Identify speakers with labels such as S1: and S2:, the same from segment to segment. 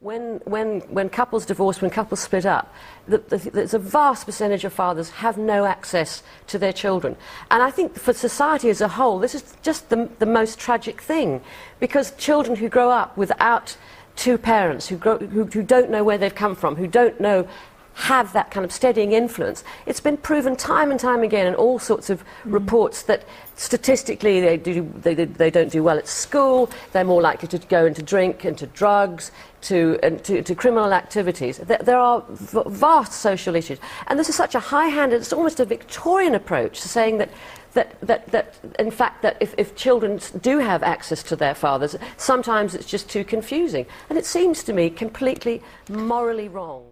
S1: When couples divorce, when couples split up, there's a vast percentage of fathers have no access to their children. And I think for society as a whole, this is just the most tragic thing, because children who grow up without two parents, who don't know where they've come from, who don't know, have that kind of steadying influence. It's been proven time and time again in all sorts of reports that statistically they don't do well at school, they're more likely to go into drink, into drugs, to criminal activities. There are vast social issues. And this is such a high-handed, it's almost a Victorian approach to saying that in fact, that if children do have access to their fathers, sometimes it's just too confusing. And it seems to me completely morally wrong.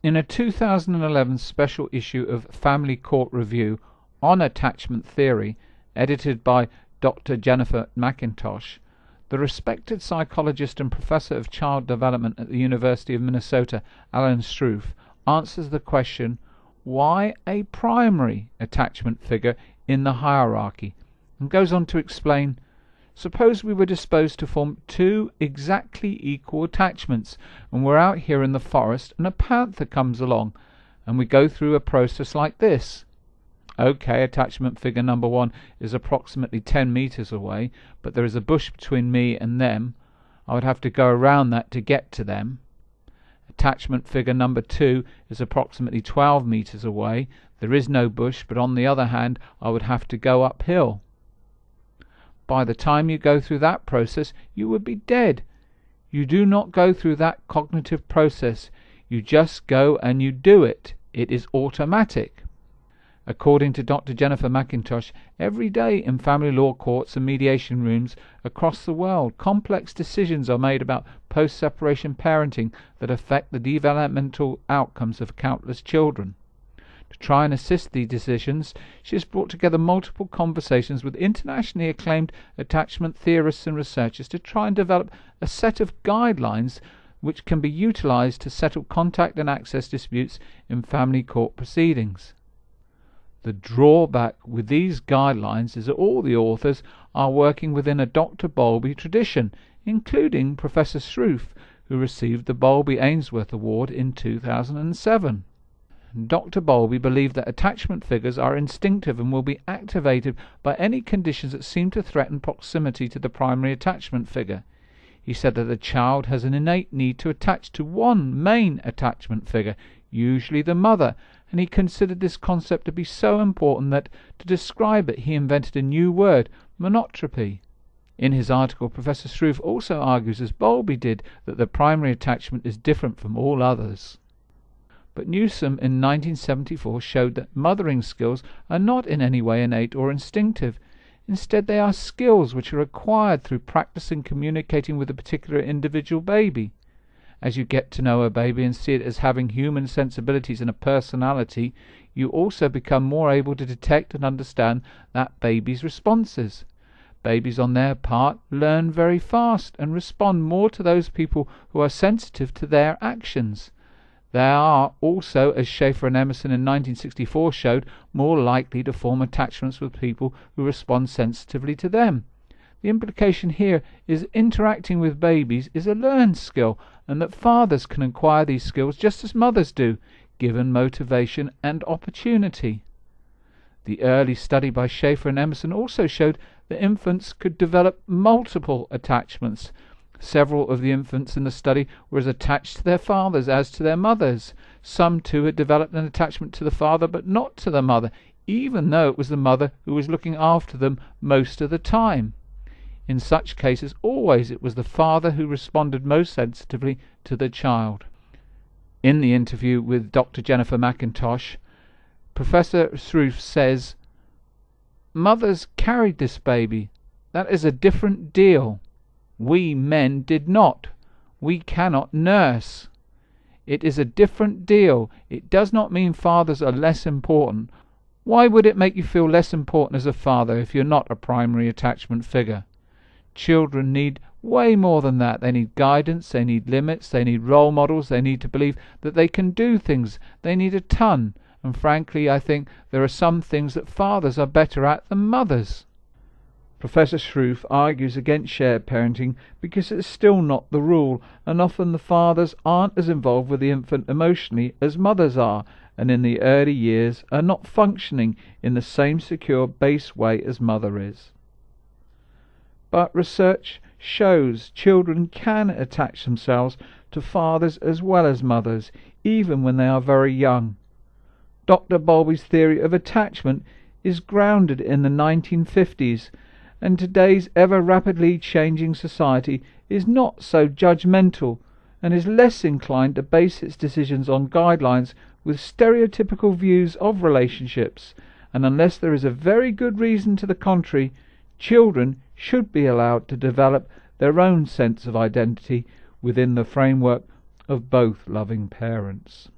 S2: In a 2011 special issue of Family Court Review on attachment theory, edited by Dr. Jennifer McIntosh, the respected psychologist and professor of child development at the University of Minnesota, Alan Sroufe, answers the question, why a primary attachment figure in the hierarchy, and goes on to explain, suppose we were disposed to form two exactly equal attachments, and we're out here in the forest and a panther comes along, and we go through a process like this. Okay, attachment figure number one is approximately 10 meters away, but there is a bush between me and them. I would have to go around that to get to them. Attachment figure number two is approximately 12 meters away. There is no bush, but on the other hand, I would have to go uphill. By the time you go through that process, you would be dead. You do not go through that cognitive process. You just go and you do it. It is automatic. According to Dr. Jennifer McIntosh, every day in family law courts and mediation rooms across the world, complex decisions are made about post-separation parenting that affect the developmental outcomes of countless children. To try and assist these decisions, she has brought together multiple conversations with internationally acclaimed attachment theorists and researchers to try and develop a set of guidelines which can be utilized to settle contact and access disputes in family court proceedings. The drawback with these guidelines is that all the authors are working within a Dr. Bowlby tradition, including Professor Sroufe, who received the Bowlby-Ainsworth Award in 2007. Dr. Bowlby believed that attachment figures are instinctive and will be activated by any conditions that seem to threaten proximity to the primary attachment figure. He said that a child has an innate need to attach to one main attachment figure, usually the mother, and he considered this concept to be so important that, to describe it, he invented a new word, monotopy. In his article, Professor Sroufe also argues, as Bowlby did, that the primary attachment is different from all others. But Newsom in 1974 showed that mothering skills are not in any way innate or instinctive. Instead, they are skills which are acquired through practicing communicating with a particular individual baby. As you get to know a baby and see it as having human sensibilities and a personality, you also become more able to detect and understand that baby's responses. Babies on their part learn very fast and respond more to those people who are sensitive to their actions. They are also, as Schaeffer and Emerson in 1964 showed, more likely to form attachments with people who respond sensitively to them. The implication here is interacting with babies is a learned skill, and that fathers can acquire these skills just as mothers do, given motivation and opportunity. The early study by Schaeffer and Emerson also showed that infants could develop multiple attachments. Several of the infants in the study were as attached to their fathers as to their mothers. Some too had developed an attachment to the father but not to the mother, even though it was the mother who was looking after them most of the time. In such cases, always it was the father who responded most sensitively to the child. In the interview with Dr. Jennifer McIntosh, Professor Sroufe says, "Mothers carried this baby. That is a different deal. We men did not. We cannot nurse. It is a different deal. It does not mean fathers are less important. Why would it make you feel less important as a father if you're not a primary attachment figure? Children need way more than that. They need guidance, they need limits, they need role models, they need to believe that they can do things. They need a ton. And frankly, I think there are some things that fathers are better at than mothers." Professor Sroufe argues against shared parenting because it's still not the rule, and often the fathers aren't as involved with the infant emotionally as mothers are, and in the early years are not functioning in the same secure base way as mother is. But research shows children can attach themselves to fathers as well as mothers, even when they are very young. Dr Bowlby's theory of attachment is grounded in the 1950s, and today's ever rapidly changing society is not so judgmental and is less inclined to base its decisions on guidelines with stereotypical views of relationships, and unless there is a very good reason to the contrary, children should be allowed to develop their own sense of identity within the framework of both loving parents.